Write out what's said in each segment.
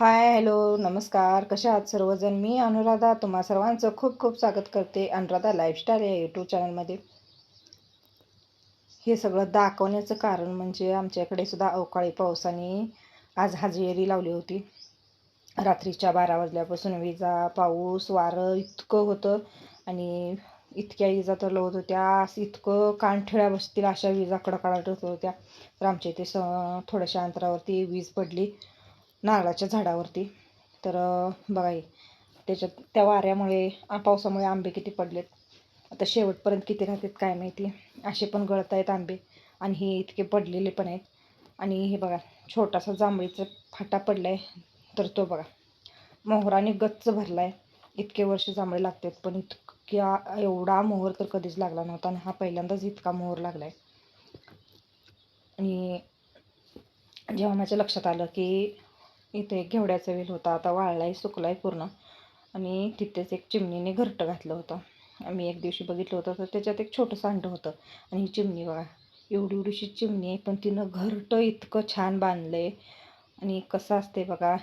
हाय, hello, नमस्कार. कशा आहात सर्वजण? मी अनुराधा तुम्हा सर्वांचं खूप खूप स्वागत करते अनुराधा लाईफस्टाईल या यूट्यूब चॅनलमध्ये. हे सगळं दाखवण्याचं कारण म्हणजे आमच्याकडे सुद्धा अवकाळी पावसाने आज हजेरी लावली होती. रात्रीच्या 12 वाजल्यापासून विजा, पाऊस, वारं इतकं होतं आणि इतक्या विजा तर लावत होत्या, असं इतकं कानठळ्या बसतील अशा विजा कडकडाट होत्या. तर आमच्या इथे थोड्याशा अंतरावरती वीज पडली नारळाच्या झाडावरती. तर बघा हे त्याच्यात त्या वाऱ्यामुळे पावसामुळे आंबे किती पडलेत. आता शेवटपर्यंत किती राहतात काय माहिती. असे पण गळत आहेत आंबे आणि हे इतके पडलेले पण आहेत. आणि हे बघा छोटासा जांभळीचा फाटा पडलाय, तर तो बघा मोहराने गच्च भरलाय. इतके वर्ष जांभळे लागतात पण इतक्या एवढा मोहर तर कधीच लागला नव्हता आणि हा पहिल्यांदाच इतका मोहर लागलाय. आणि जेव्हा माझ्या लक्षात आलं की इथे एक घेवड्याचा वेल होता, आता वाळलाय, सुकलाय पूर्ण, आणि तिथेच एक चिमणीने घरटं घातलं होतं. आम्ही एक दिवशी बघितलं होतं तर त्याच्यात एक छोटंसं अंडं होतं. आणि ही चिमणी बघा एवढी एवढीशी चिमणी आहे पण तिनं घरटं इतकं छान बांधलंय. आणि कसं असते बघा,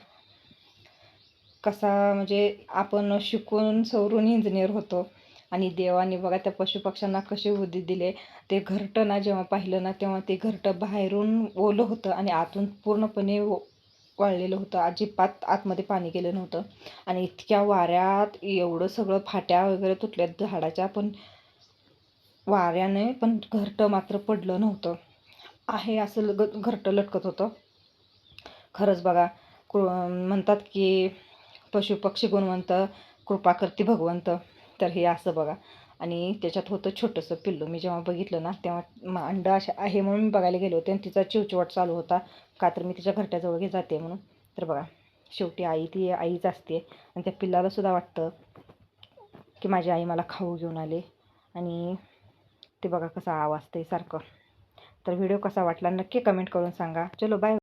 कसा म्हणजे आपण शिकून सवरून इंजिनियर होतो आणि देवाने बघा त्या पशुपक्ष्यांना कसे बुद्धी दिले. ते घरटं ना जेव्हा पाहिलं ना तेव्हा ते घरटं बाहेरून ओलं होतं आणि आतून पूर्णपणे वाळलेलं होतं. अजिबात आतमध्ये पाणी गेलं नव्हतं. आणि इतक्या वाऱ्यात एवढं सगळं फाट्या वगैरे तुटल्यात झाडाच्या, पण वाऱ्याने पण घरटं मात्र पडलं नव्हतं. आहे असं घरटं लटकत होतं. खरंच बघा, म्हणतात की पशुपक्षी गुणवंत, कृपा करते भगवंत. तर हे असं बघा. आणि त्याच्यात होतं छोटंसं पिल्लू. मी जेव्हा बघितलं ना तेव्हा अंडं अशा आहे म्हणून मी बघायला गेले होते आणि तिचा चिवचिवाट चालू होता का तर मी तिच्या घरट्याजवळ जाते म्हणून. तर बघा शेवटी आई ती आईच असते आणि त्या पिल्लाला सुद्धा वाटतं की माझी आई मला खाऊ घेऊन आले. आणि ते बघा कसं आवाजतंय सारखं. तर व्हिडिओ कसा वाटला नक्की कमेंट करून सांगा. चलो बाय.